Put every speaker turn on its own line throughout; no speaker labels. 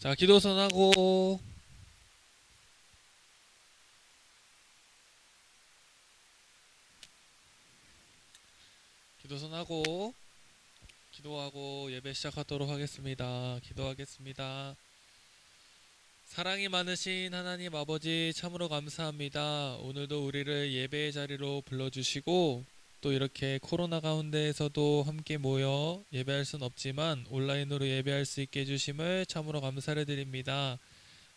자, 기도선하고 기도선하고 기도하고 예배 시작하도록 하겠습니다. 기도하겠습니다. 사랑이 많으신 하나님 아버지 참으로 감사합니다. 오늘도 우리를 예배의 자리로 불러주시고 또 이렇게 코로나 가운데에서도 함께 모여 예배할 순 없지만 온라인으로 예배할 수 있게 해주심을 참으로 감사를 드립니다.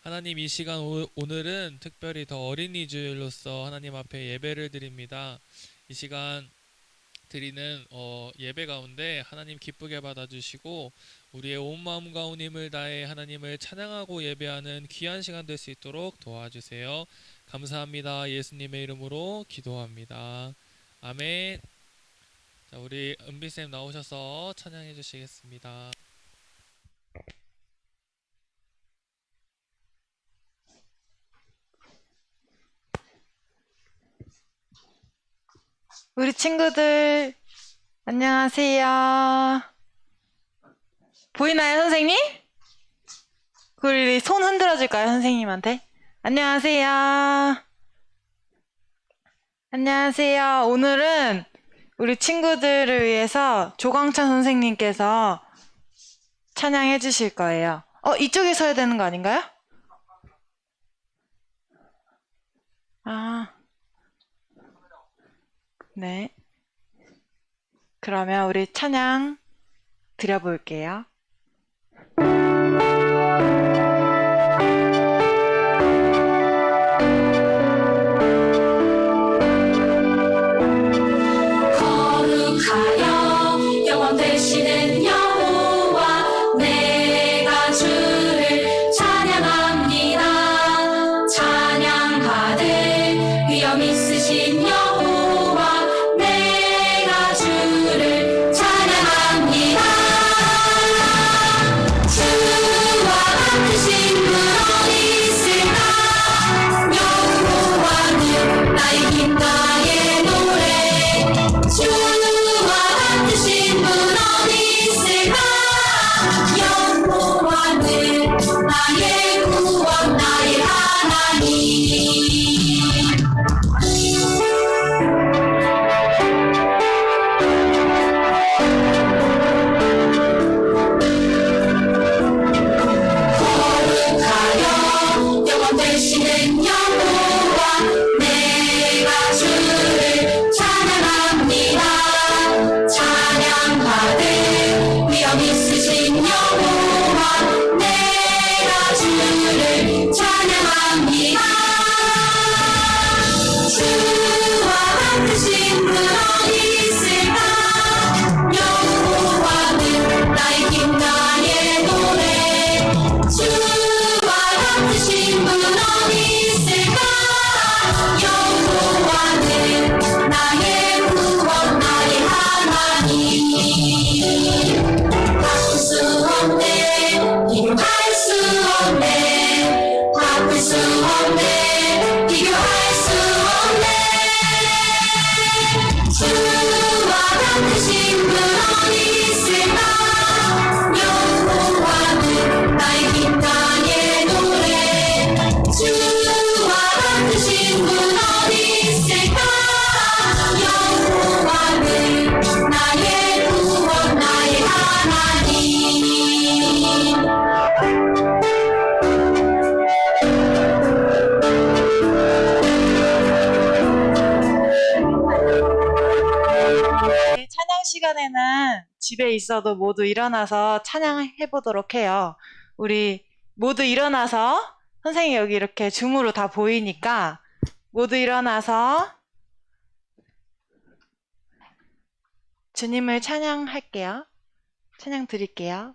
하나님, 이 시간 오늘은 특별히 더 어린이 주일로서 하나님 앞에 예배를 드립니다. 이 시간 드리는 예배 가운데 하나님 기쁘게 받아주시고 우리의 온 마음과 온 힘을 다해 하나님을 찬양하고 예배하는 귀한 시간 될 수 있도록 도와주세요. 감사합니다. 예수님의 이름으로 기도합니다. 아멘. 자, 우리 은비쌤 나오셔서 찬양해 주시겠습니다.
우리 친구들, 안녕하세요. 보이나요, 선생님? 우리 손 흔들어 줄까요, 선생님한테? 안녕하세요. 안녕하세요. 오늘은 우리 친구들을 위해서 조광찬 선생님께서 찬양해 주실 거예요. 이쪽에 서야 되는 거 아닌가요? 아, 네. 그러면 우리 찬양 드려볼게요.
거룩하여 영원 되시는 여호와 내가 주를 찬양합니다. 찬양하되 위엄 있으신 여호와 내가 주를 찬양합니다. 주와 같으신 분 어디 있을까? 여호와는 나의 힘 나의 노래. 주와 같으신 분 어디 있을까? 여호와는 나의 구원 나의 하나님. 거룩하여 영원 되시는 여호와 내가 주를 찬양합니다. 찬양하되 위엄 있으신 여호와 내가 주를 찬양합니다. 주와 같으신 분 어디 있을까? 여호와는 나의 힘 나의 노래. 주와 같으신 분 어디 있을까? 여호와는 나의 구원 나의 하나님. 바꿀 수 없네, 비교할 수 없네, 바꿀 수 없네, 비교할 수 없네. 주와 같으신 분 어디 있을까? 여호와는 나의 힘 나의 노래. 주와 같으신 분 어디 있을까? 여호와는 나의 구원 나의 하나님.
찬양 시간에는 집에 있어도 모두 일어나서 찬양해 보도록 해요. 우리 모두 일어나서 선생님 여기 이렇게 줌으로 다 보이니까 모두 일어나서 주님을 찬양할게요. 찬양 드릴게요.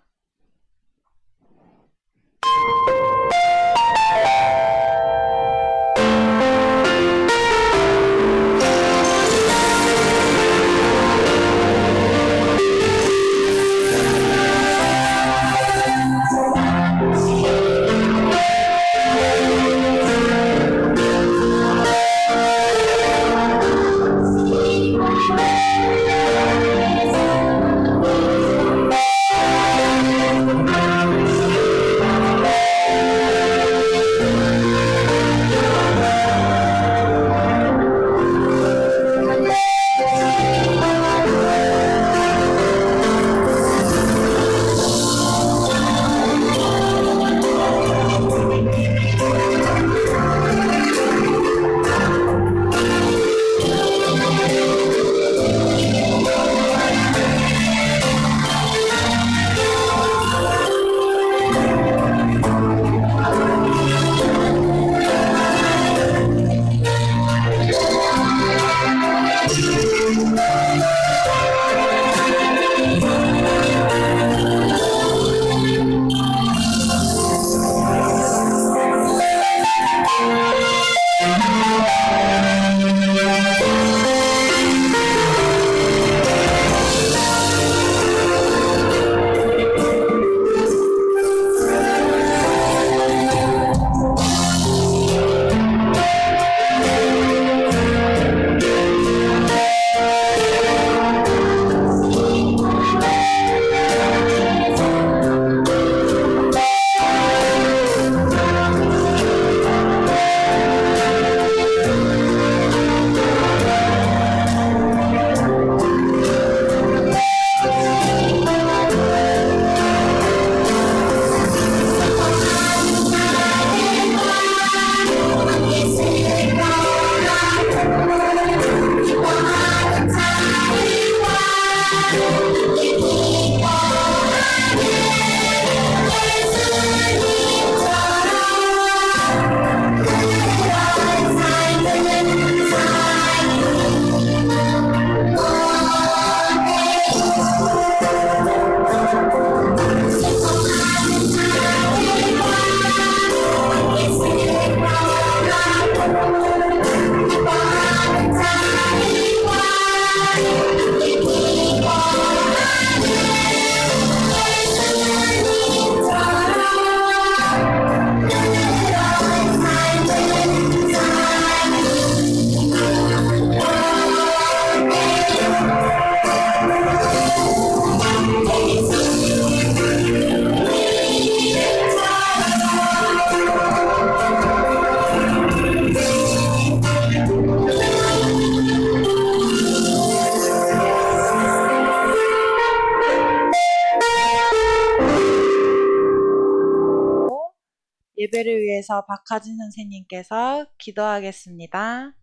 예배를 위해서 박하진 선생님께서 기도하겠습니다.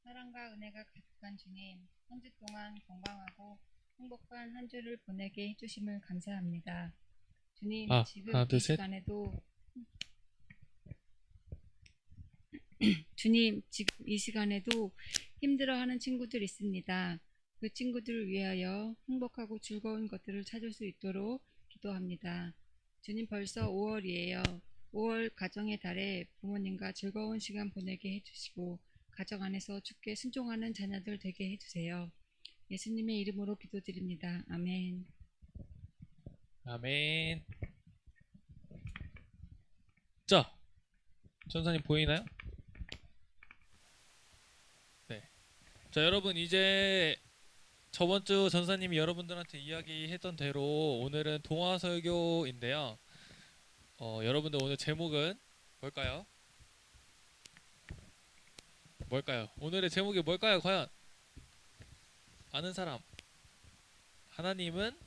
사랑과 은혜가 가득한 주님, 한 주 동안 건강하고 행복한 한 주를 보내게 해주심을 감사합니다. 주님, 지금
하나, 둘,
이
셋.
시간에도 주님, 지금 이 시간에도 힘들어하는 친구들 있습니다. 그 친구들을 위하여 행복하고 즐거운 것들을 찾을 수 있도록 기도합니다. 주님, 벌써 5월이에요. 5월 가정의 달에 부모님과 즐거운 시간 보내게 해주시고 가정 안에서 주께 순종하는 자녀들 되게 해주세요. 예수님의 이름으로 기도드립니다. 아멘.
아멘. 자, 전사님 보이나요? 네. 자, 여러분 이제 저번 주 전사님이 여러분들한테 이야기했던 대로 오늘은 동화 설교인데요. 여러분들 오늘 제목은 뭘까요? 뭘까요? 오늘의 제목이 뭘까요? 과연 아는 사람. 하나님은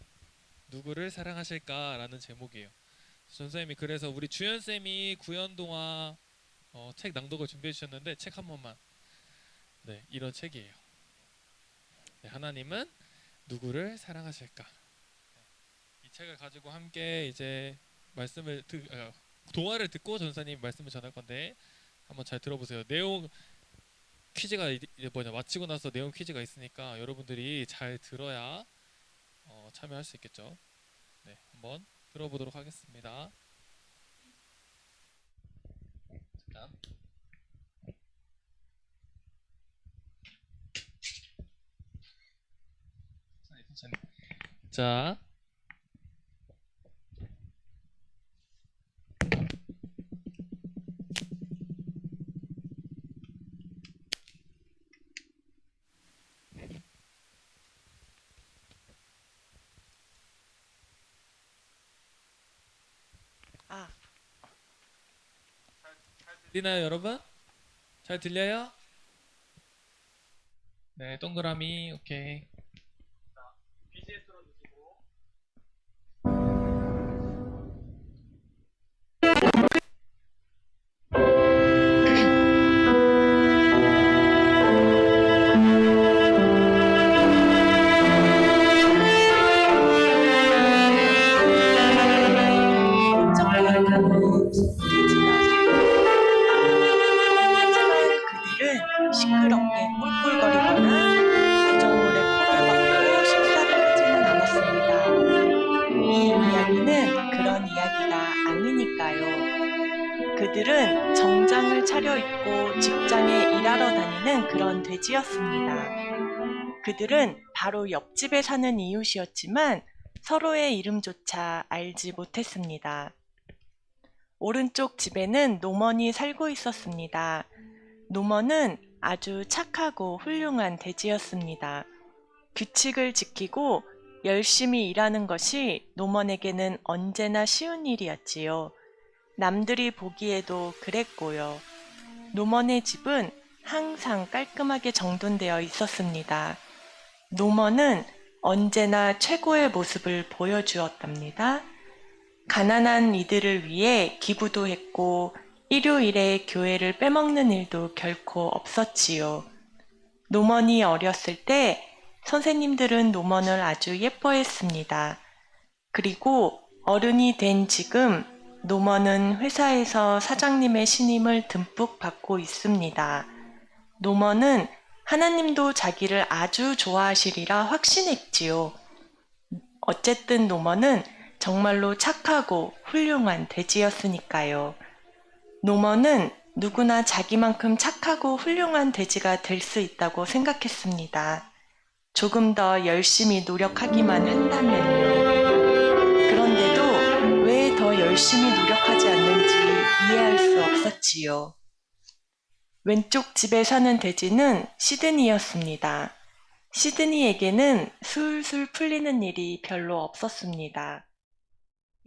누구를 사랑하실까라는 제목이에요. 전사님이 그래서 우리 주연쌤이 구연동화 책 낭독을 준비해 주셨는데 책 한 번만. 네, 이런 책이에요. 네, 하나님은 누구를 사랑하실까? 이 책을 가지고 함께 이제 동화를 듣고 전사님 말씀을 전할 건데 한번 잘 들어보세요. 내용 퀴즈가 마치고 나서 내용 퀴즈가 있으니까 여러분들이 잘 들어야 참여할 수 있겠죠. 네, 한번 들어보도록 하겠습니다. 잠깐. 천천히. 자, 들리나요, 여러분? 잘 들려요? 네, 동그라미, 오케이. 자, BGS 틀어주시고.
하지만 그들은 시끄럽게 꿀꿀거리거나 구정물에 포를 박고 식사를 하지는 않았습니다. 이 이야기는 그런 이야기가 아니니까요. 그들은 정장을 차려입고 직장에 일하러 다니는 그런 돼지였습니다. 그들은 바로 옆집에 사는 이웃이었지만 서로의 이름조차 알지 못했습니다. 오른쪽 집에는 노먼이 살고 있었습니다. 노먼은 아주 착하고 훌륭한 돼지였습니다. 규칙을 지키고 열심히 일하는 것이 노먼에게는 언제나 쉬운 일이었지요. 남들이 보기에도 그랬고요. 노먼의 집은 항상 깔끔하게 정돈되어 있었습니다. 노먼은 언제나 최고의 모습을 보여주었답니다. 가난한 이들을 위해 기부도 했고 일요일에 교회를 빼먹는 일도 결코 없었지요. 노먼이 어렸을 때 선생님들은 노먼을 아주 예뻐했습니다. 그리고 어른이 된 지금 노먼은 회사에서 사장님의 신임을 듬뿍 받고 있습니다. 노먼은 하나님도 자기를 아주 좋아하시리라 확신했지요. 어쨌든 노먼은 정말로 착하고 훌륭한 돼지였으니까요. 노먼은 누구나 자기만큼 착하고 훌륭한 돼지가 될 수 있다고 생각했습니다. 조금 더 열심히 노력하기만 한다면요. 그런데도 왜 더 열심히 노력하지 않는지 이해할 수 없었지요. 왼쪽 집에 사는 돼지는 시드니였습니다. 시드니에게는 술술 풀리는 일이 별로 없었습니다.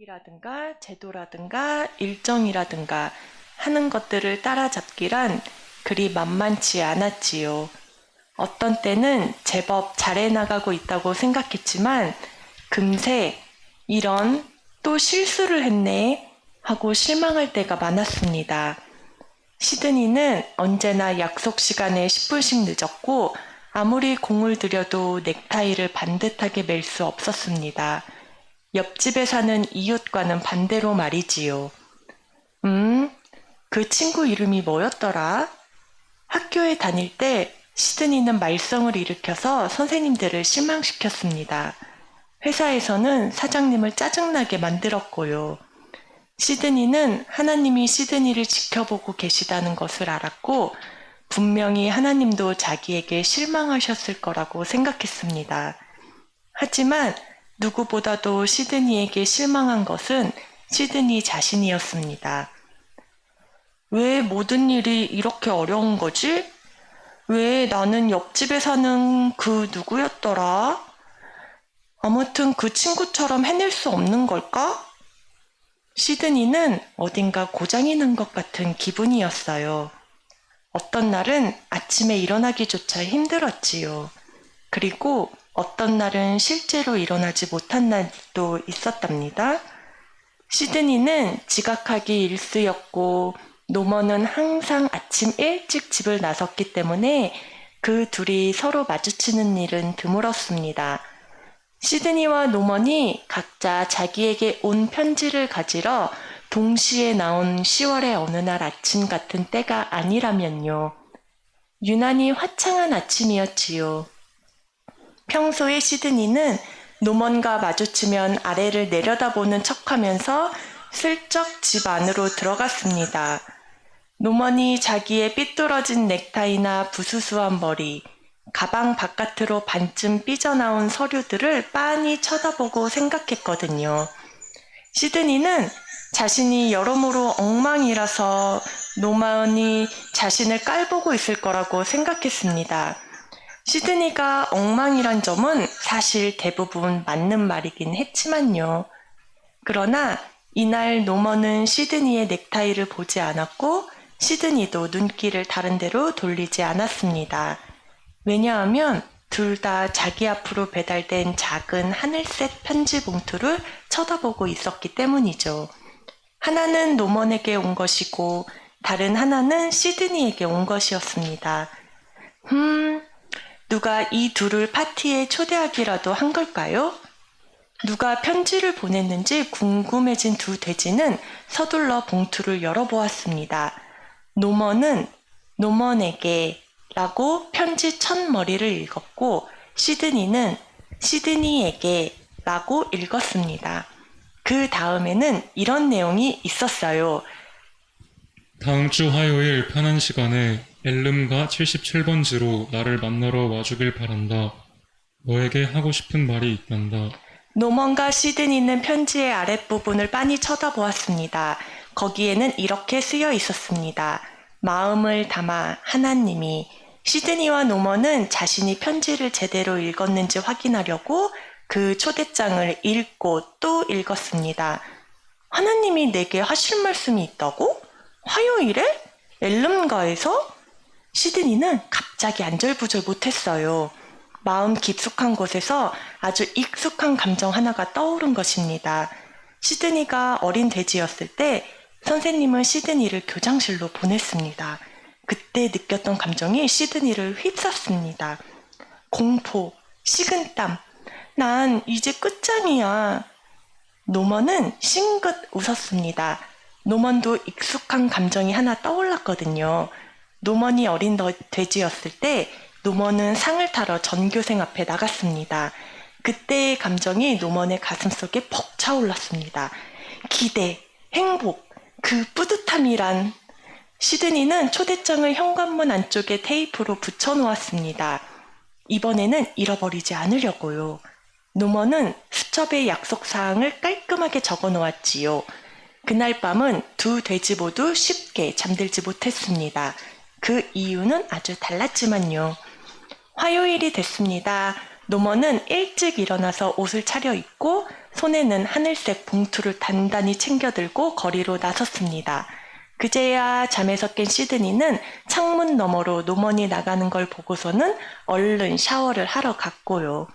이라든가 제도라든가 일정이라든가 하는 것들을 따라잡기란 그리 만만치 않았지요. 어떤 때는 제법 잘해나가고 있다고 생각했지만 금세 이런 또 실수를 했네 하고 실망할 때가 많았습니다. 시드니는 언제나 약속 시간에 10분씩 늦었고 아무리 공을 들여도 넥타이를 반듯하게 맬 수 없었습니다. 옆집에 사는 이웃과는 반대로 말이지요. 그 친구 이름이 뭐였더라? 학교에 다닐 때 시드니는 말썽을 일으켜서 선생님들을 실망시켰습니다. 회사에서는 사장님을 짜증나게 만들었고요. 시드니는 하나님이 시드니를 지켜보고 계시다는 것을 알았고 분명히 하나님도 자기에게 실망하셨을 거라고 생각했습니다. 하지만 누구보다도 시드니에게 실망한 것은 시드니 자신이었습니다. 왜 모든 일이 이렇게 어려운 거지? 왜 나는 옆집에 사는 그 누구였더라? 아무튼 그 친구처럼 해낼 수 없는 걸까? 시드니는 어딘가 고장이 난 것 같은 기분이었어요. 어떤 날은 아침에 일어나기조차 힘들었지요. 그리고 어떤 날은 실제로 일어나지 못한 날도 있었답니다. 시드니는 지각하기 일쑤였고 노먼은 항상 아침 일찍 집을 나섰기 때문에 그 둘이 서로 마주치는 일은 드물었습니다. 시드니와 노먼이 각자 자기에게 온 편지를 가지러 동시에 나온 10월의 어느 날 아침 같은 때가 아니라면요. 유난히 화창한 아침이었지요. 평소에 시드니는 노먼과 마주치면 아래를 내려다보는 척하면서 슬쩍 집 안으로 들어갔습니다. 노먼이 자기의 삐뚤어진 넥타이나 부수수한 머리, 가방 바깥으로 반쯤 삐져나온 서류들을 빤히 쳐다보고 생각했거든요. 시드니는 자신이 여러모로 엉망이라서 노먼이 자신을 깔보고 있을 거라고 생각했습니다. 시드니가 엉망이란 점은 사실 대부분 맞는 말이긴 했지만요. 그러나 이날 노먼은 시드니의 넥타이를 보지 않았고 시드니도 눈길을 다른 데로 돌리지 않았습니다. 왜냐하면 둘 다 자기 앞으로 배달된 작은 하늘색 편지 봉투를 쳐다보고 있었기 때문이죠. 하나는 노먼에게 온 것이고 다른 하나는 시드니에게 온 것이었습니다. 누가 이 둘을 파티에 초대하기라도 한 걸까요? 누가 편지를 보냈는지 궁금해진 두 돼지는 서둘러 봉투를 열어보았습니다. 노먼은 노먼에게 라고 편지 첫 머리를 읽었고 시드니는 시드니에게 라고 읽었습니다. 그 다음에는 이런 내용이 있었어요.
다음 주 화요일 편한 시간에 엘름가 77번지로 나를 만나러 와주길 바란다. 너에게 하고 싶은 말이 있단다.
노먼과 시드니는 편지의 아랫부분을 빤히 쳐다보았습니다. 거기에는 이렇게 쓰여 있었습니다. 마음을 담아 하나님이. 시드니와 노먼은 자신이 편지를 제대로 읽었는지 확인하려고 그 초대장을 읽고 또 읽었습니다. 하나님이 내게 하실 말씀이 있다고? 화요일에? 엘름가에서? 시드니는 갑자기 안절부절 못했어요. 마음 깊숙한 곳에서 아주 익숙한 감정 하나가 떠오른 것입니다. 시드니가 어린 돼지였을 때 선생님은 시드니를 교장실로 보냈습니다. 그때 느꼈던 감정이 시드니를 휩쌌습니다. 공포, 식은땀, 난 이제 끝장이야. 노먼은 싱긋 웃었습니다. 노먼도 익숙한 감정이 하나 떠올랐거든요. 노먼이 어린 돼지였을 때 노먼은 상을 타러 전교생 앞에 나갔습니다. 그때의 감정이 노먼의 가슴속에 벅 차올랐습니다. 기대, 행복, 그 뿌듯함이란. 시드니는 초대장을 현관문 안쪽에 테이프로 붙여놓았습니다. 이번에는 잃어버리지 않으려고요. 노먼은 수첩에 약속 사항을 깔끔하게 적어놓았지요. 그날 밤은 두 돼지 모두 쉽게 잠들지 못했습니다. 그 이유는 아주 달랐지만요. 화요일이 됐습니다. 노먼은 일찍 일어나서 옷을 차려입고 손에는 하늘색 봉투를 단단히 챙겨들고 거리로 나섰습니다. 그제야 잠에서 깬 시드니는 창문 너머로 노먼이 나가는 걸 보고서는 얼른 샤워를 하러 갔고요.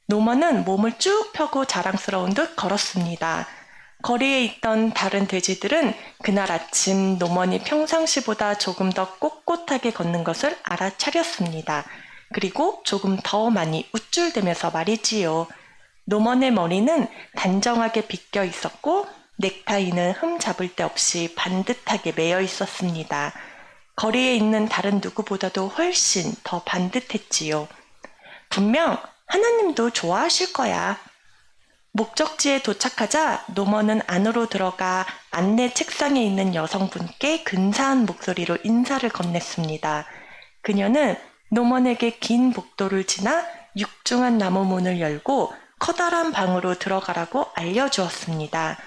노먼은 몸을 쭉 펴고 자랑스러운 듯 걸었습니다. 거리에 있던 다른 돼지들은 그날 아침 노먼이 평상시보다 조금 더 꼿꼿하게 걷는 것을 알아차렸습니다. 그리고 조금 더 많이 우쭐대면서 말이지요. 노먼의 머리는 단정하게 빗겨 있었고 넥타이는 흠 잡을 데 없이 반듯하게 매여 있었습니다. 거리에 있는 다른 누구보다도 훨씬 더 반듯했지요. 분명 하나님도 좋아하실 거야. 목적지에 도착하자 노먼은 안으로 들어가 안내 책상에 있는 여성분께 근사한 목소리로 인사를 건넸습니다. 그녀는 노먼에게 긴 복도를 지나 육중한 나무 문을 열고 커다란 방으로 들어가라고 알려주었습니다.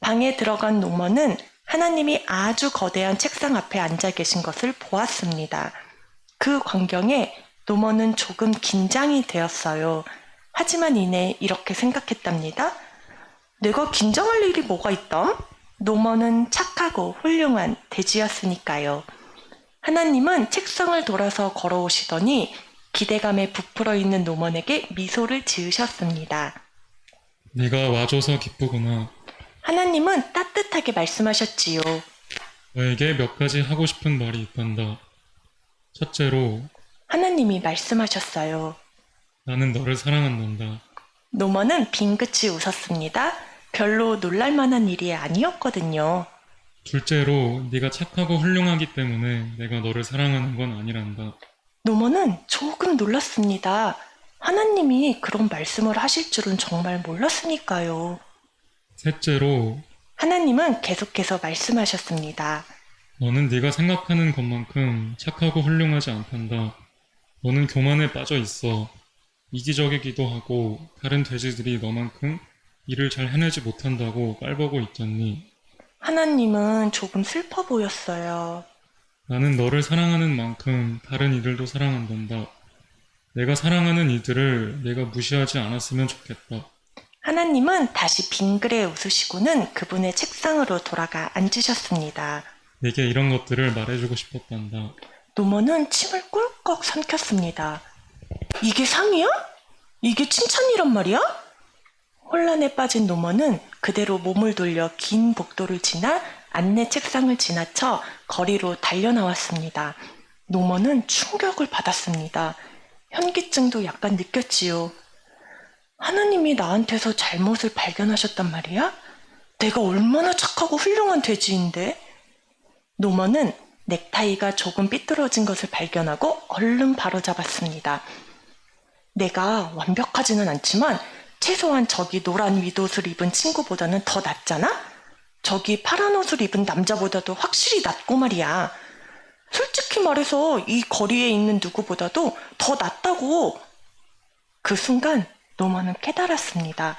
방에 들어간 노먼은 하나님이 아주 거대한 책상 앞에 앉아 계신 것을 보았습니다. 그 광경에 노먼은 조금 긴장이 되었어요. 하지만 이내 이렇게 생각했답니다. 내가 긴장할 일이 뭐가 있담? 노먼은 착하고 훌륭한 돼지였으니까요. 하나님은 책상을 돌아서 걸어오시더니 기대감에 부풀어 있는 노먼에게 미소를 지으셨습니다.
네가 와줘서 기쁘구나.
하나님은 따뜻하게 말씀하셨지요.
너에게 몇 가지 하고 싶은 말이 있단다. 첫째로,
하나님이 말씀하셨어요.
나는 너를 사랑한단다.
노먼은 빙긋이 웃었습니다. 별로 놀랄만한 일이 아니었거든요.
둘째로, 네가 착하고 훌륭하기 때문에 내가 너를 사랑하는 건 아니란다.
노먼은 조금 놀랐습니다. 하나님이 그런 말씀을 하실 줄은 정말 몰랐으니까요.
셋째로,
하나님은 계속해서 말씀하셨습니다.
너는 네가 생각하는 것만큼 착하고 훌륭하지 않단다. 너는 교만에 빠져 있어. 이기적이기도 하고 다른 돼지들이 너만큼 일을 잘 해내지 못한다고 깔보고 있잖니.
하나님은 조금 슬퍼 보였어요.
나는 너를 사랑하는 만큼 다른 이들도 사랑한단다. 내가 사랑하는 이들을 내가 무시하지 않았으면 좋겠다.
하나님은 다시 빙그레 웃으시고는 그분의 책상으로 돌아가 앉으셨습니다.
내게 이런 것들을 말해주고 싶었단다.
노먼은 침을 꿀꺽 삼켰습니다. 이게 상이야? 이게 칭찬이란 말이야? 혼란에 빠진 노먼은 그대로 몸을 돌려 긴 복도를 지나 안내 책상을 지나쳐 거리로 달려나왔습니다. 노먼은 충격을 받았습니다. 현기증도 약간 느꼈지요. 하나님이 나한테서 잘못을 발견하셨단 말이야? 내가 얼마나 착하고 훌륭한 돼지인데? 노먼은 넥타이가 조금 삐뚤어진 것을 발견하고 얼른 바로잡았습니다. 내가 완벽하지는 않지만 최소한 저기 노란 윗옷을 입은 친구보다는 더 낫잖아? 저기 파란 옷을 입은 남자보다도 확실히 낫고 말이야. 솔직히 말해서 이 거리에 있는 누구보다도 더 낫다고. 그 순간 노먼은 깨달았습니다.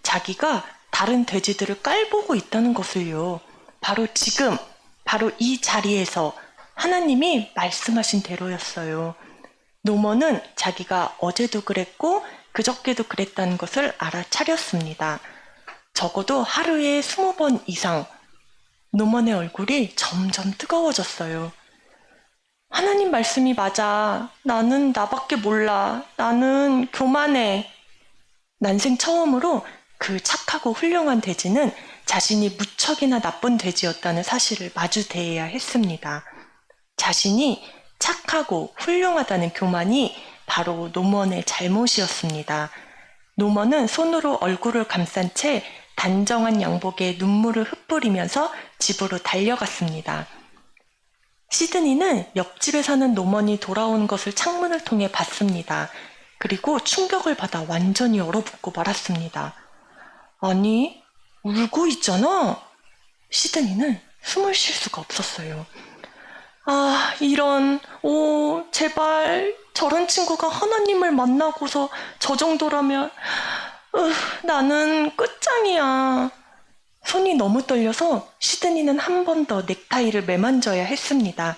자기가 다른 돼지들을 깔보고 있다는 것을요. 바로 지금, 바로 이 자리에서 하나님이 말씀하신 대로였어요. 노먼은 자기가 어제도 그랬고 그저께도 그랬다는 것을 알아차렸습니다. 적어도 하루에 20번 이상 노먼의 얼굴이 점점 뜨거워졌어요. 하나님 말씀이 맞아. 나는 나밖에 몰라. 나는 교만해. 난생 처음으로 그 착하고 훌륭한 돼지는 자신이 무척이나 나쁜 돼지였다는 사실을 마주대해야 했습니다. 자신이 착하고 훌륭하다는 교만이 바로 노먼의 잘못이었습니다. 노먼은 손으로 얼굴을 감싼 채 단정한 양복에 눈물을 흩뿌리면서 집으로 달려갔습니다. 시드니는 옆집에 사는 노먼이 돌아오는 것을 창문을 통해 봤습니다. 그리고 충격을 받아 완전히 얼어붙고 말았습니다. 아니, 울고 있잖아. 시드니는 숨을 쉴 수가 없었어요. 아, 이런, 제발 저런 친구가 하나님을 만나고서 저 정도라면 나는 끝장이야. 손이 너무 떨려서 시드니는 한 번 더 넥타이를 매만져야 했습니다.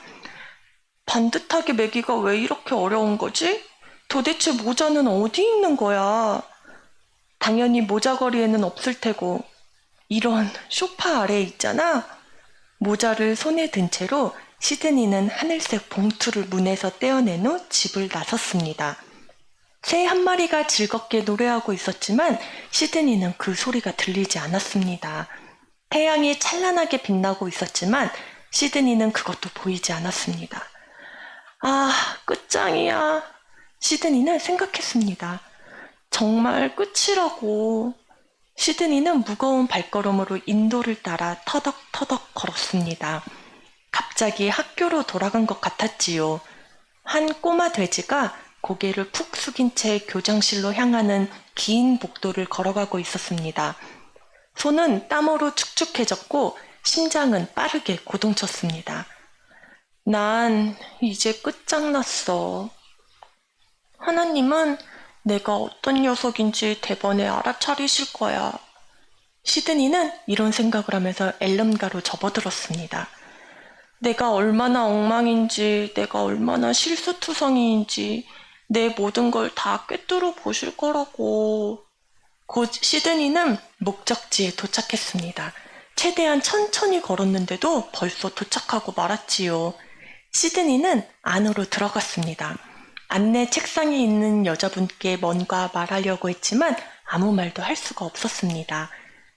반듯하게 매기가 왜 이렇게 어려운 거지? 도대체 모자는 어디 있는 거야? 당연히 모자거리에는 없을 테고, 이런 소파 아래에 있잖아. 모자를 손에 든 채로 시드니는 하늘색 봉투를 문에서 떼어낸 후 집을 나섰습니다. 새 한 마리가 즐겁게 노래하고 있었지만 시드니는 그 소리가 들리지 않았습니다. 태양이 찬란하게 빛나고 있었지만 시드니는 그것도 보이지 않았습니다. 아, 끝장이야. 시드니는 생각했습니다. 정말 끝이라고. 시드니는 무거운 발걸음으로 인도를 따라 터덕터덕 걸었습니다. 갑자기 학교로 돌아간 것 같았지요. 한 꼬마 돼지가 고개를 푹 숙인 채 교장실로 향하는 긴 복도를 걸어가고 있었습니다. 손은 땀으로 축축해졌고 심장은 빠르게 고동쳤습니다. 난 이제 끝장났어. 하나님은 내가 어떤 녀석인지 대번에 알아차리실 거야. 시드니는 이런 생각을 하면서 엘름가로 접어들었습니다. 내가 얼마나 엉망인지, 내가 얼마나 실수투성이인지 내 모든 걸 다 꿰뚫어 보실 거라고. 곧 시드니는 목적지에 도착했습니다. 최대한 천천히 걸었는데도 벌써 도착하고 말았지요. 시드니는 안으로 들어갔습니다. 안내 책상에 있는 여자분께 뭔가 말하려고 했지만 아무 말도 할 수가 없었습니다.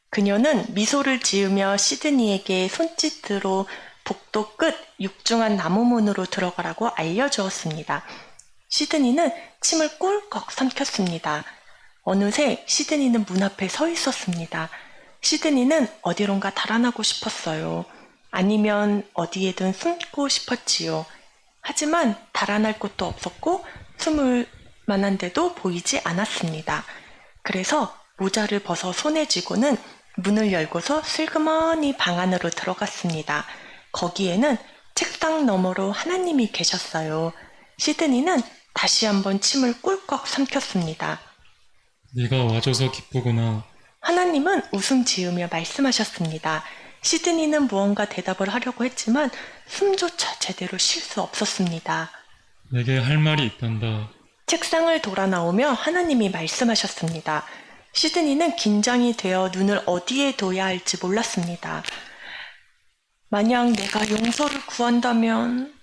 그녀는 미소를 지으며 시드니에게 손짓으로 복도 끝 육중한 나무문으로 들어가라고 알려주었습니다. 시드니는 침을 꿀꺽 삼켰습니다. 어느새 시드니는 문 앞에 서 있었습니다. 시드니는 어디론가 달아나고 싶었어요. 아니면 어디에든 숨고 싶었지요. 하지만 달아날 곳도 없었고 숨을 만한 데도 보이지 않았습니다. 그래서 모자를 벗어 손에 쥐고는 문을 열고서 슬그머니 방 안으로 들어갔습니다. 거기에는 책상 너머로 하나님이 계셨어요. 시드니는 다시 한번 침을 꿀꺽 삼켰습니다.
네가 와줘서 기쁘구나.
하나님은 웃음 지으며 말씀하셨습니다. 시드니는 무언가 대답을 하려고 했지만 숨조차 제대로 쉴 수 없었습니다.
내게 할 말이 있단다.
책상을 돌아 나오며 하나님이 말씀하셨습니다. 시드니는 긴장이 되어 눈을 어디에 둬야 할지 몰랐습니다. 만약 내가 용서를 구한다면...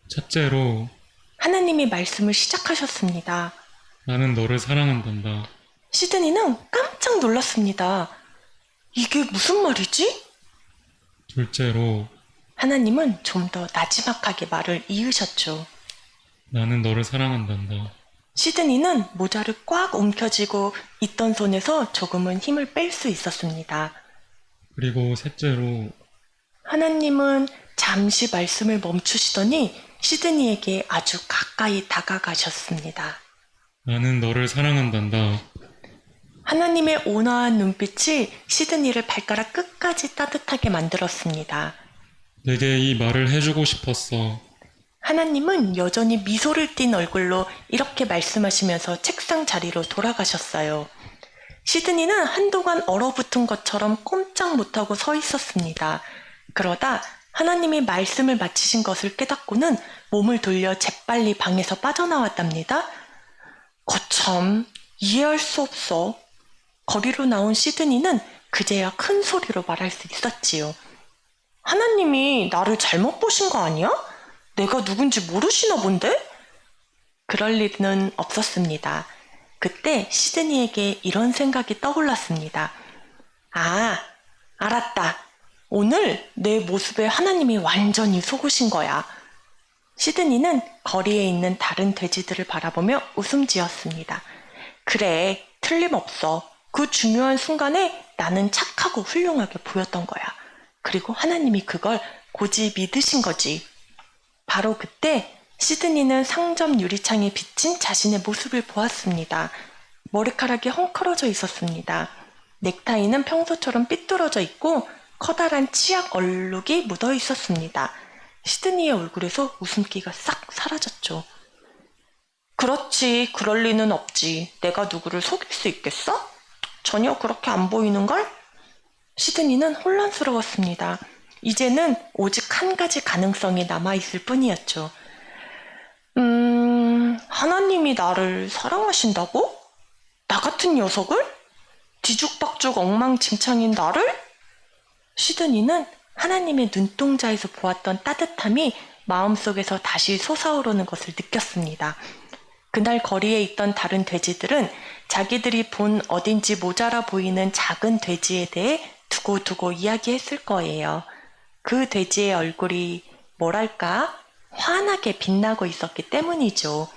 첫째로
하나님이 말씀을 시작하셨습니다.
나는 너를 사랑한단다.
시드니는 깜짝 놀랐습니다. 이게 무슨 말이지?
둘째로
하나님은 좀 더 나지막하게 말을 이으셨죠.
나는 너를 사랑한단다.
시드니는 모자를 꽉 움켜쥐고 있던 손에서 조금은 힘을 뺄 수 있었습니다.
그리고 셋째로
하나님은 잠시 말씀을 멈추시더니 시드니에게 아주 가까이 다가가셨습니다.
나는 너를 사랑한단다.
하나님의 온화한 눈빛이 시드니를 발가락 끝까지 따뜻하게 만들었습니다.
내게 이 말을 해주고 싶었어.
하나님은 여전히 미소를 띤 얼굴로 이렇게 말씀하시면서 책상 자리로 돌아가셨어요. 시드니는 한동안 얼어붙은 것처럼 꼼짝 못하고 서 있었습니다. 그러다 하나님이 말씀을 마치신 것을 깨닫고는 몸을 돌려 재빨리 방에서 빠져나왔답니다. 거참, 이해할 수 없어. 거리로 나온 시드니는 그제야 큰 소리로 말할 수 있었지요. 하나님이 나를 잘못 보신 거 아니야? 내가 누군지 모르시나 본데? 그럴 일은 없었습니다. 그때 시드니에게 이런 생각이 떠올랐습니다. 아, 알았다. 오늘 내 모습에 하나님이 완전히 속으신 거야. 시드니는 거리에 있는 다른 돼지들을 바라보며 웃음 지었습니다. 그래, 틀림없어. 그 중요한 순간에 나는 착하고 훌륭하게 보였던 거야. 그리고 하나님이 그걸 고지 믿으신 거지. 바로 그때 시드니는 상점 유리창에 비친 자신의 모습을 보았습니다. 머리카락이 헝클어져 있었습니다. 넥타이는 평소처럼 삐뚤어져 있고 커다란 치약 얼룩이 묻어 있었습니다. 시드니의 얼굴에서 웃음기가 싹 사라졌죠. 그렇지, 그럴 리는 없지. 내가 누구를 속일 수 있겠어? 전혀 그렇게 안 보이는걸? 시드니는 혼란스러웠습니다. 이제는 오직 한 가지 가능성이 남아있을 뿐이었죠. 하나님이 나를 사랑하신다고? 나 같은 녀석을? 뒤죽박죽 엉망진창인 나를? 시드니는 하나님의 눈동자에서 보았던 따뜻함이 마음속에서 다시 솟아오르는 것을 느꼈습니다. 그날 거리에 있던 다른 돼지들은 자기들이 본 어딘지 모자라 보이는 작은 돼지에 대해 두고두고 이야기했을 거예요. 그 돼지의 얼굴이 뭐랄까 환하게 빛나고 있었기 때문이죠.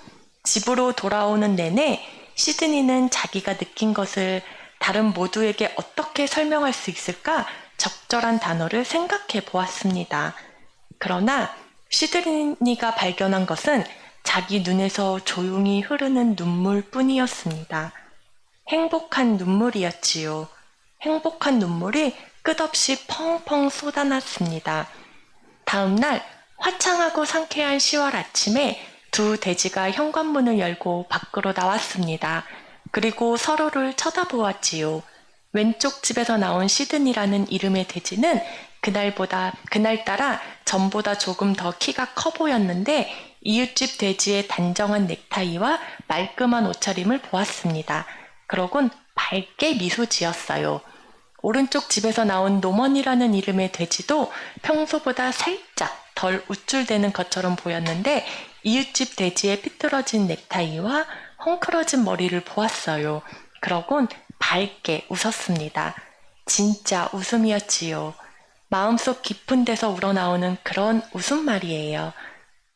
집으로 돌아오는 내내 시드니는 자기가 느낀 것을 다른 모두에게 어떻게 설명할 수 있을까 적절한 단어를 생각해 보았습니다. 그러나 시드니가 발견한 것은 자기 눈에서 조용히 흐르는 눈물뿐이었습니다. 행복한 눈물이었지요. 행복한 눈물이 끝없이 펑펑 쏟아났습니다. 다음 날 화창하고 상쾌한 10월 아침에 두 돼지가 현관문을 열고 밖으로 나왔습니다. 그리고 서로를 쳐다보았지요. 왼쪽 집에서 나온 시드니라는 이름의 돼지는 그날따라 전보다 조금 더 키가 커 보였는데 이웃집 돼지의 단정한 넥타이와 말끔한 옷차림을 보았습니다. 그러곤 밝게 미소 지었어요. 오른쪽 집에서 나온 노먼이라는 이름의 돼지도 평소보다 살짝 덜 우쭐대는 것처럼 보였는데 이웃집 돼지의 삐뚤어진 넥타이와 헝클어진 머리를 보았어요. 그러곤 밝게 웃었습니다. 진짜 웃음이었지요. 마음속 깊은 데서 우러나오는 그런 웃음 말이에요.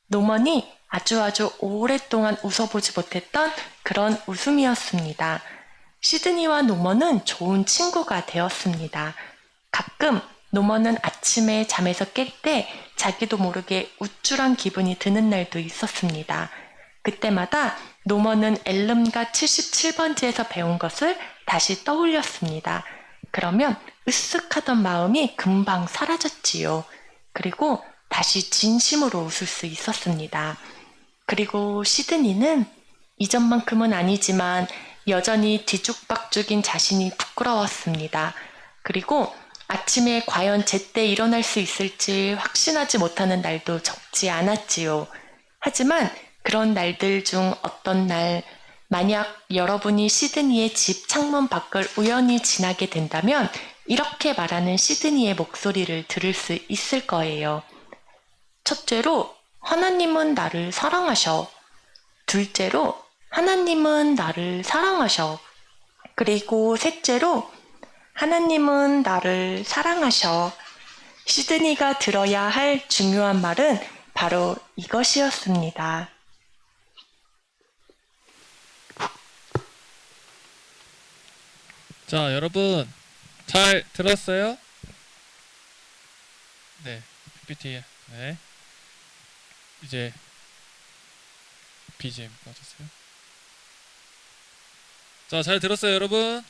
노먼이 아주 오랫동안 웃어보지 못했던 그런 웃음이었습니다. 시드니와 노먼은 좋은 친구가 되었습니다. 가끔 노먼은 아침에 잠에서 깰 때 자기도 모르게 우쭐한 기분이 드는 날도 있었습니다. 그때마다 노먼은 앨름가 77번지에서 배운 것을 다시 떠올렸습니다. 그러면 으쓱하던 마음이 금방 사라졌지요. 그리고 다시 진심으로 웃을 수 있었습니다. 그리고 시드니는 이전만큼은 아니지만 여전히 뒤죽박죽인 자신이 부끄러웠습니다. 그리고 아침에 과연 제때 일어날 수 있을지 확신하지 못하는 날도 적지 않았지요. 하지만 그런 날들 중 어떤 날, 만약 여러분이 시드니의 집 창문 밖을 우연히 지나게 된다면 이렇게 말하는 시드니의 목소리를 들을 수 있을 거예요. 첫째로, 하나님은 나를 사랑하셔. 둘째로, 하나님은 나를 사랑하셔. 그리고 셋째로, 하나님은 나를 사랑하셔. 시드니가 들어야 할 중요한 말은 바로 이것이었습니다.
자, 여러분 잘 들었어요? 네, PPT. 네. 이제 BGM 꺼주세요. 자, 잘 들었어요, 여러분?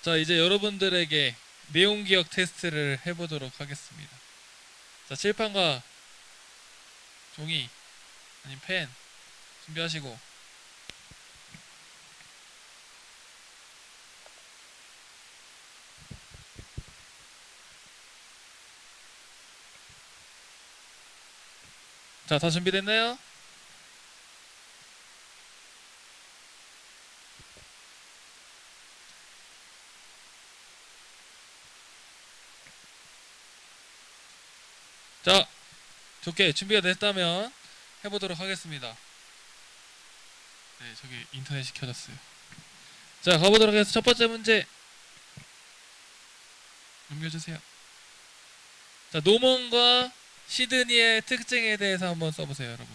자, 이제 여러분들에게 내용 기억 테스트를 해보도록 하겠습니다. 자, 칠판과 종이 아니면 펜 준비하시고 자, 다 준비됐나요? 자, 좋게 준비가 됐다면 해보도록 하겠습니다. 네, 저기 인터넷이 켜졌어요. 자, 가보도록 해서 첫 번째 문제 넘겨주세요. 자, 노먼과 시드니의 특징에 대해서 한번 써보세요, 여러분.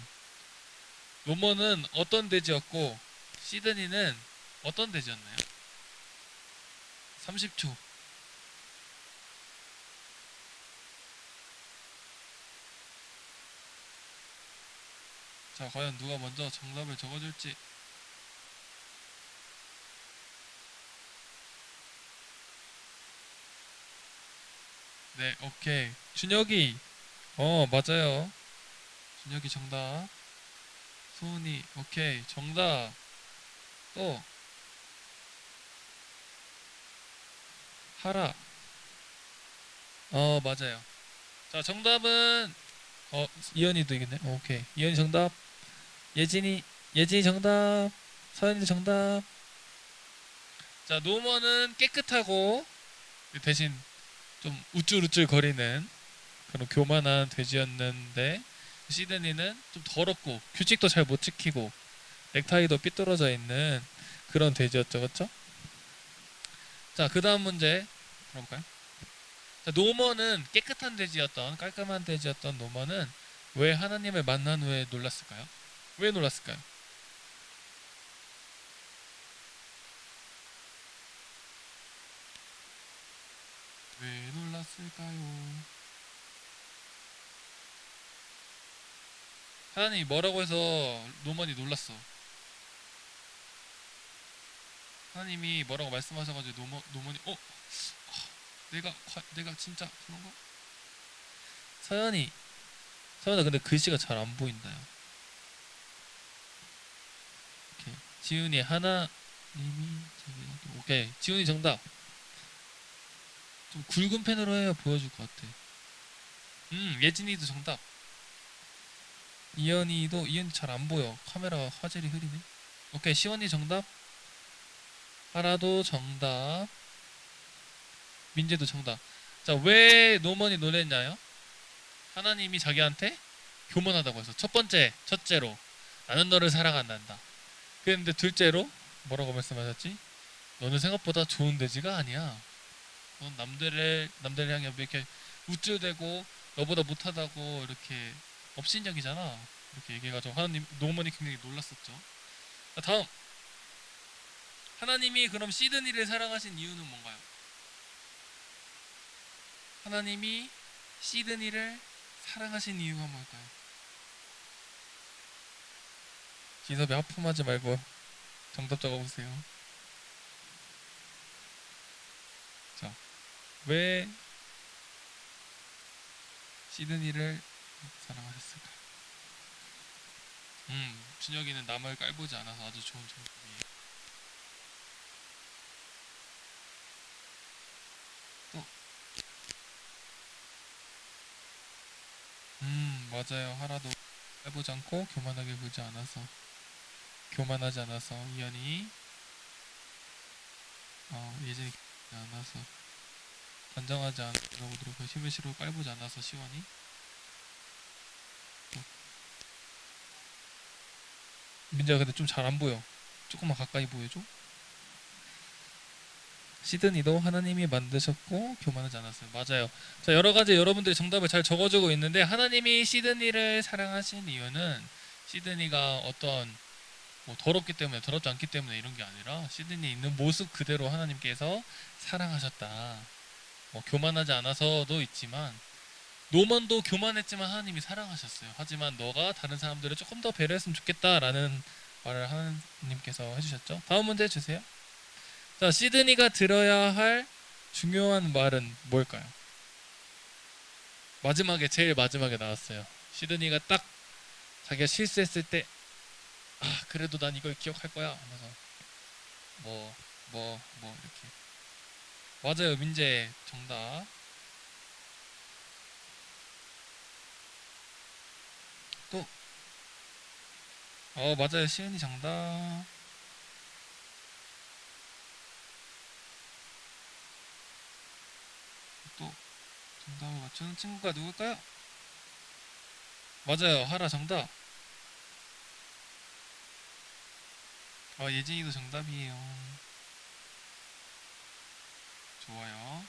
노먼은 어떤 돼지였고 시드니는 어떤 돼지였나요? 30초. 자, 과연 누가 먼저 정답을 적어줄지. 네, 오케이. 준혁이. 맞아요. 준혁이 정답. 소은이, 오케이. 정답. 또. 하라. 맞아요. 자, 정답은, 이현이도 이겼네. 오케이. 이현이 정답. 예진이 정답. 서연이 정답. 자, 노먼은 깨끗하고 대신 좀 우쭐우쭐 거리는 그런 교만한 돼지였는데, 시드니는 좀 더럽고 규칙도 잘 못 지키고 넥타이도 삐뚤어져 있는 그런 돼지였죠, 그렇죠? 자, 그 다음 문제 들어볼까요? 자, 노먼은 깨끗한 돼지였던, 깔끔한 돼지였던 노먼은 왜 하나님을 만난 후에 놀랐을까요? 왜 놀랐을까요? 왜 놀랐을까요? 하나님이 뭐라고 해서 노먼이 놀랐어? 하나님이 뭐라고 말씀하셔가지고 노먼이 내가 진짜 그런가? 서연아 근데 글씨가 잘 안 보인다요. 오케이. 지훈이 하나님이 오케이. 지훈이 정답. 좀 굵은 펜으로 해야 보여줄 것 같아. 예진이도 정답. 이현이 잘 안 보여. 카메라 화질이 흐리네. 오케이. 시원이 정답. 하라도 정답. 민재도 정답. 자, 왜 노먼이 놀랬나요? 하나님이 자기한테 교만하다고 해서 첫째로 나는 너를 사랑한단다. 그런데 둘째로 뭐라고 말씀하셨지? 너는 생각보다 좋은 돼지가 아니야. 넌 남들을 향해 이렇게 우쭐대고 너보다 못하다고 이렇게 업신여기잖아. 이렇게 얘기해가지고 노먼이 굉장히 놀랐었죠. 자, 다음. 하나님이 그럼 시드니를 사랑하신 이유는 뭔가요? 하나님이 시드니를 사랑하신 이유가 뭘까요? 기섭이 하품하지 말고 정답 적어보세요. 자, 왜 시드니를 사랑하셨을까요? 준혁이는 남을 깔보지 않아서 아주 좋은 정답이에요. 또 맞아요. 하나도 해보지 않고 교만하지 않아서 이현이 예전이 않아서 단정하지 않으려고 노력해 힘을 실어 깔보지 않아서 시원이 민재가 근데 좀 잘 안 보여. 조금만 가까이 보여줘. 시드니도 하나님이 만드셨고 교만하지 않았어요. 맞아요. 자, 여러 가지 여러분들이 정답을 잘 적어주고 있는데, 하나님이 시드니를 사랑하신 이유는 시드니가 어떤 더럽지 않기 때문에 이런 게 아니라 시드니에 있는 모습 그대로 하나님께서 사랑하셨다. 교만하지 않아서도 있지만, 노먼도 교만했지만 하나님이 사랑하셨어요. 하지만 너가 다른 사람들을 조금 더 배려했으면 좋겠다라는 말을 하나님께서 해주셨죠. 다음 문제 주세요. 자, 시드니가 들어야 할 중요한 말은 뭘까요? 제일 마지막에 나왔어요. 시드니가 딱 자기가 실수했을 때, 그래도 난 이걸 기억할 거야 하면서 이렇게. 맞아요. 민재 정답. 또 맞아요. 시은이 정답. 또 정답을 맞추는 친구가 누굴까요? 맞아요. 하라 정답. 예진이도 정답이에요. 좋아요.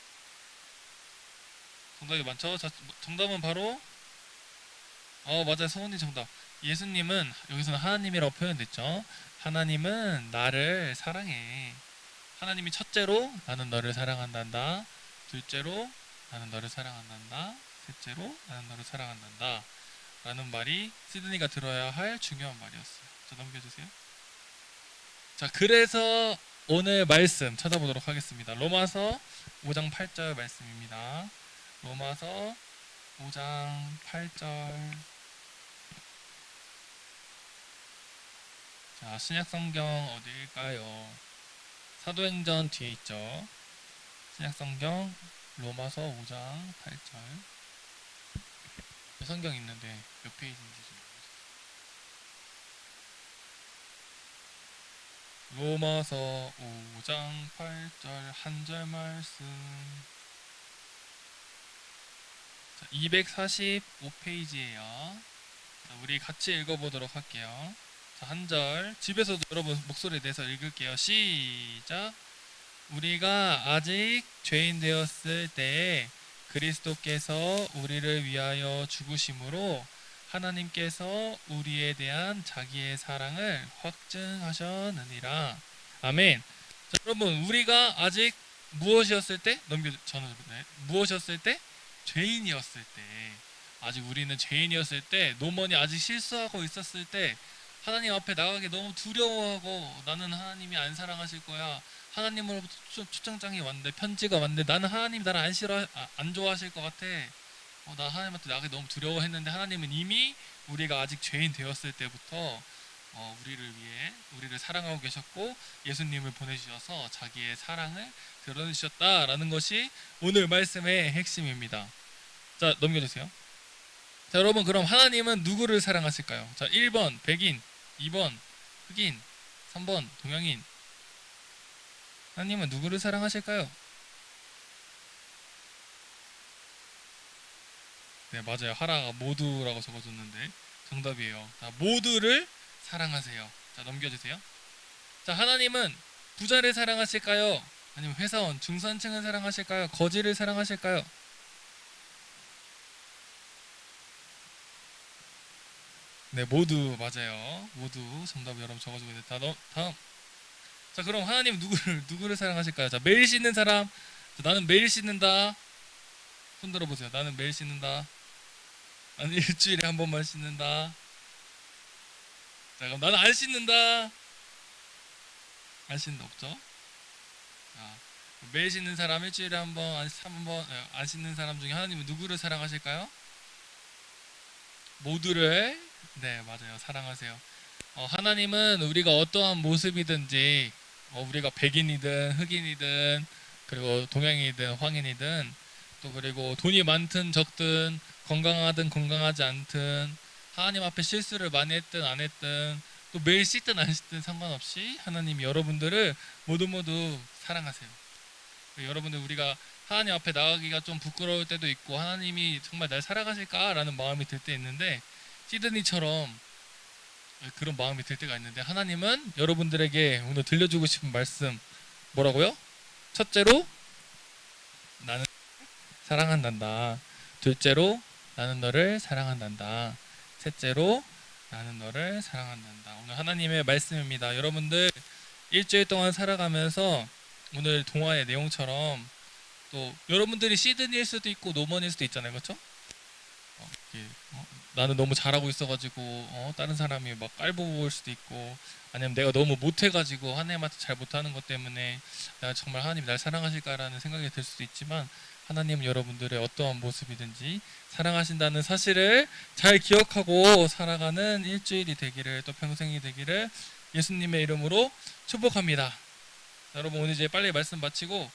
정답이 많죠? 자, 정답은 바로 맞아요. 서훈이 정답. 예수님은 여기서는 하나님이라고 표현됐죠. 하나님은 나를 사랑해. 하나님이 첫째로 나는 너를 사랑한단다. 둘째로 나는 너를 사랑한단다. 셋째로 나는 너를 사랑한단다. 라는 말이 시드니가 들어야 할 중요한 말이었어요. 자, 넘겨주세요. 자, 그래서 오늘 말씀 찾아보도록 하겠습니다. 로마서 5장 8절 말씀입니다. 로마서 5장 8절. 자, 신약성경 어디일까요? 사도행전 뒤에 있죠. 신약성경 로마서 5장 8절. 성경 있는데 몇 페이지인지 좀 로마서 5장 8절 한 절 말씀. 245페이지예요. 우리 같이 읽어보도록 할게요. 자, 한 절. 집에서도 여러분 목소리 내서 읽을게요. 시작. 우리가 아직 죄인 되었을 때에 그리스도께서 우리를 위하여 죽으심으로 하나님께서 우리에 대한 자기의 사랑을 확증하셨느니라. 아멘. 자, 여러분 우리가 아직 무엇이었을 때? 무엇이었을 때? 죄인이었을 때. 아직 우리는 죄인이었을 때, 노먼이 아직 실수하고 있었을 때 하나님 앞에 나가기 너무 두려워하고 나는 하나님이 안 사랑하실 거야. 하나님으로부터 초청장이 왔는데, 편지가 왔는데 나는 하나님 나를 안 좋아하실 것 같아. 나 하나님한테 나가기 너무 두려워했는데 하나님은 이미 우리가 아직 죄인 되었을 때부터 우리를 위해 우리를 사랑하고 계셨고 예수님을 보내주셔서 자기의 사랑을 드러내주셨다라는 것이 오늘 말씀의 핵심입니다. 자, 넘겨주세요. 자, 여러분 그럼 하나님은 누구를 사랑하실까요? 자, 1번 백인, 2번 흑인, 3번 동양인. 하나님은 누구를 사랑하실까요? 네, 맞아요. 하라가 모두라고 적어줬는데 정답이에요. 자, 모두를 사랑하세요. 자, 넘겨주세요. 자, 하나님은 부자를 사랑하실까요? 아니면 회사원, 중산층을 사랑하실까요? 거지를 사랑하실까요? 네, 모두 맞아요. 모두 정답 여러분 적어주고 있는데 다음. 자, 그럼 하나님 누구를 사랑하실까요? 자, 매일 씻는 사람. 자, 나는 매일 씻는다. 손 들어보세요. 나는 매일 씻는다. 나는 일주일에 한 번만 씻는다. 자, 그럼 나는 안 씻는다. 안 씻는다 없죠? 자, 매일 씻는 사람, 일주일에 한 번, 안 씻는 사람 중에 하나님은 누구를 사랑하실까요? 모두를, 네, 맞아요. 사랑하세요. 하나님은 우리가 어떠한 모습이든지, 우리가 백인이든 흑인이든 그리고 동양이든 황인이든 또 그리고 돈이 많든 적든 건강하든 건강하지 않든 하나님 앞에 실수를 많이 했든 안 했든 또 매일 씻든 안 씻든 상관없이 하나님이 여러분들을 모두 사랑하세요. 여러분들 우리가 하나님 앞에 나가기가 좀 부끄러울 때도 있고 하나님이 정말 날 사랑하실까라는 마음이 들 때 있는데 시드니처럼 그런 마음이 들 때가 있는데 하나님은 여러분들에게 오늘 들려주고 싶은 말씀 뭐라고요? 첫째로 나는 사랑한단다. 둘째로 나는 너를 사랑한단다. 셋째로 나는 너를 사랑한단다. 오늘 하나님의 말씀입니다. 여러분들 일주일 동안 살아가면서 오늘 동화의 내용처럼 또 여러분들이 시드니일 수도 있고 노먼일 수도 있잖아요. 그렇죠? 나는 너무 잘하고 있어가지고 다른 사람이 막 깔보고 올 수도 있고 아니면 내가 너무 못해가지고 하나님한테 잘 못하는 것 때문에 내가 정말 하나님 날 사랑하실까라는 생각이 들 수도 있지만 하나님은 여러분들의 어떠한 모습이든지 사랑하신다는 사실을 잘 기억하고 살아가는 일주일이 되기를 또 평생이 되기를 예수님의 이름으로 축복합니다. 자, 여러분 오늘 이제 빨리 말씀 마치고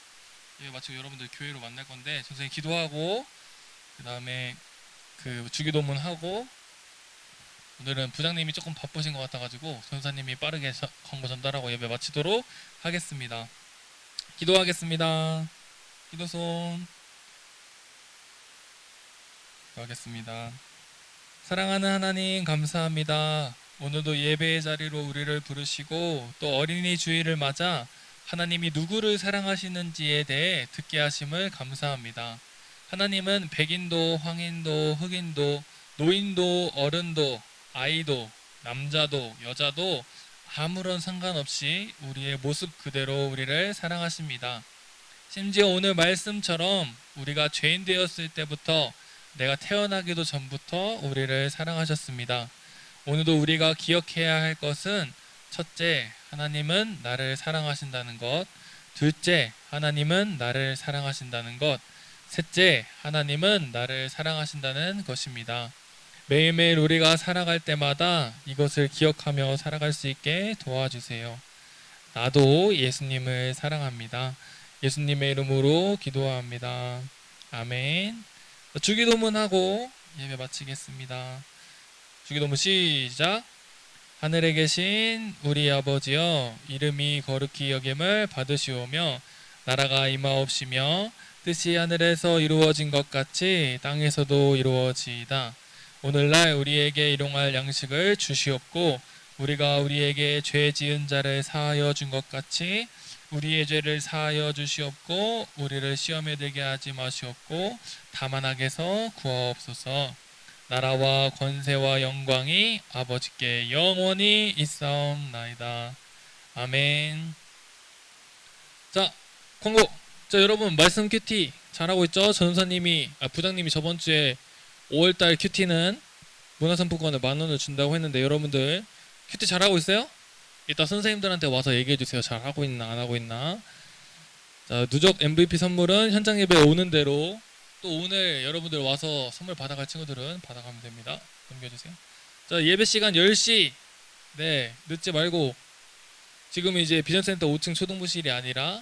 여러분들 교회로 만날 건데 선생님 기도하고 그 다음에 그 주기도문 하고 오늘은 부장님이 조금 바쁘신 것 같아가지고 전사님이 빠르게 권고 전달하고 예배 마치도록 하겠습니다. 기도하겠습니다. 기도손. 기도하겠습니다. 사랑하는 하나님 감사합니다. 오늘도 예배의 자리로 우리를 부르시고 또 어린이 주일을 맞아 하나님이 누구를 사랑하시는지에 대해 듣게 하심을 감사합니다. 하나님은 백인도 황인도 흑인도 노인도 어른도 아이도 남자도 여자도 아무런 상관없이 우리의 모습 그대로 우리를 사랑하십니다. 심지어 오늘 말씀처럼 우리가 죄인 되었을 때부터 내가 태어나기도 전부터 우리를 사랑하셨습니다. 오늘도 우리가 기억해야 할 것은 첫째, 하나님은 나를 사랑하신다는 것. 둘째, 하나님은 나를 사랑하신다는 것. 셋째, 하나님은 나를 사랑하신다는 것입니다. 매일매일 우리가 살아갈 때마다 이것을 기억하며 살아갈 수 있게 도와주세요. 나도 예수님을 사랑합니다. 예수님의 이름으로 기도합니다. 아멘. 주기도문하고 예배 마치겠습니다. 주기도문 시작. 하늘에 계신 우리 아버지여, 이름이 거룩히 여김을 받으시오며 나라가 임하옵시며 뜻이 하늘에서 이루어진 것 같이 땅에서도 이루어지이다. 오늘날 우리에게 일용할 양식을 주시옵고 우리가 우리에게 죄 지은 자를 사하여 준 것 같이 우리의 죄를 사하여 주시옵고 우리를 시험에 들게 하지 마시옵고 다만 악에서 구하옵소서. 나라와 권세와 영광이 아버지께 영원히 있사옵나이다. 아멘. 자, 광고. 자, 여러분 말씀 큐티 잘하고 있죠? 전사님이 부장님이 저번 주에 5월달 큐티는 문화상품권을 10,000원을 준다고 했는데 여러분들 큐티 잘하고 있어요? 이따 선생님들한테 와서 얘기해주세요. 잘하고 있나 안 하고 있나. 자, 누적 MVP 선물은 현장 예배 오는 대로 또 오늘 여러분들 와서 선물 받아갈 친구들은 받아가면 됩니다. 넘겨주세요. 자, 예배 시간 10시. 네, 늦지 말고. 지금 이제 비전센터 5층 초등부실이 아니라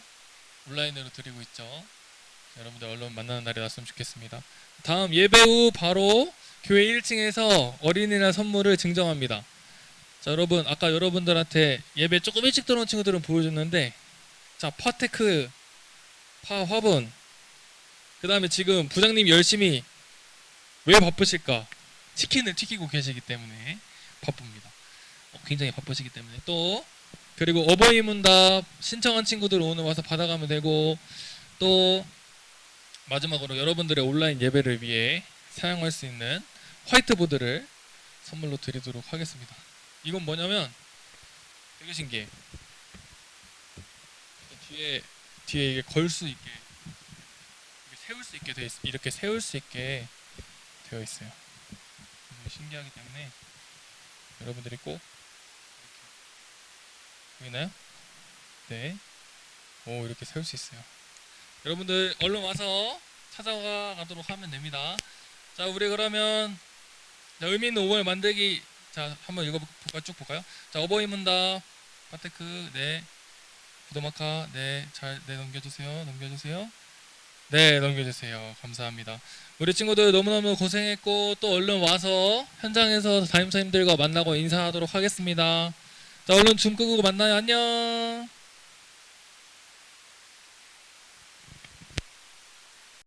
온라인으로 드리고 있죠. 자, 여러분들 얼른 만나는 날이 났으면 좋겠습니다. 다음 예배 후 바로 교회 1층에서 어린이날 선물을 증정합니다. 자, 여러분 아까 여러분들한테 예배 조금 일찍 들어온 친구들은 보여줬는데, 자, 파테크, 화분, 그 다음에 지금 부장님이 열심히 왜 바쁘실까? 치킨을 튀기고 계시기 때문에 바쁩니다. 굉장히 바쁘시기 때문에. 또 그리고 어버이 문답 신청한 친구들 오늘 와서 받아가면 되고, 또 마지막으로 여러분들의 온라인 예배를 위해 사용할 수 있는 화이트보드를 선물로 드리도록 하겠습니다. 이건 뭐냐면 되게 신기해. 뒤에 이게 걸 수 있게, 이렇게 세울 수 있게 이렇게 세울 수 있게 되어 있어요. 신기하기 때문에 여러분들이 꼭 보이나요? 네. 오, 이렇게 세울 수 있어요. 여러분들 얼른 와서 찾아가도록 하면 됩니다. 자, 우리 그러면 의미 있는 5월 만들기, 자, 한번 읽어볼까요? 쭉 볼까요? 자, 어버이 문답, 파테크, 네, 부도마카, 네, 네, 넘겨주세요. 네, 넘겨주세요. 감사합니다. 우리 친구들 너무너무 고생했고, 또 얼른 와서 현장에서 담임선생님들과 만나고 인사하도록 하겠습니다. 자, 얼른 줌 끄고 만나요. 안녕.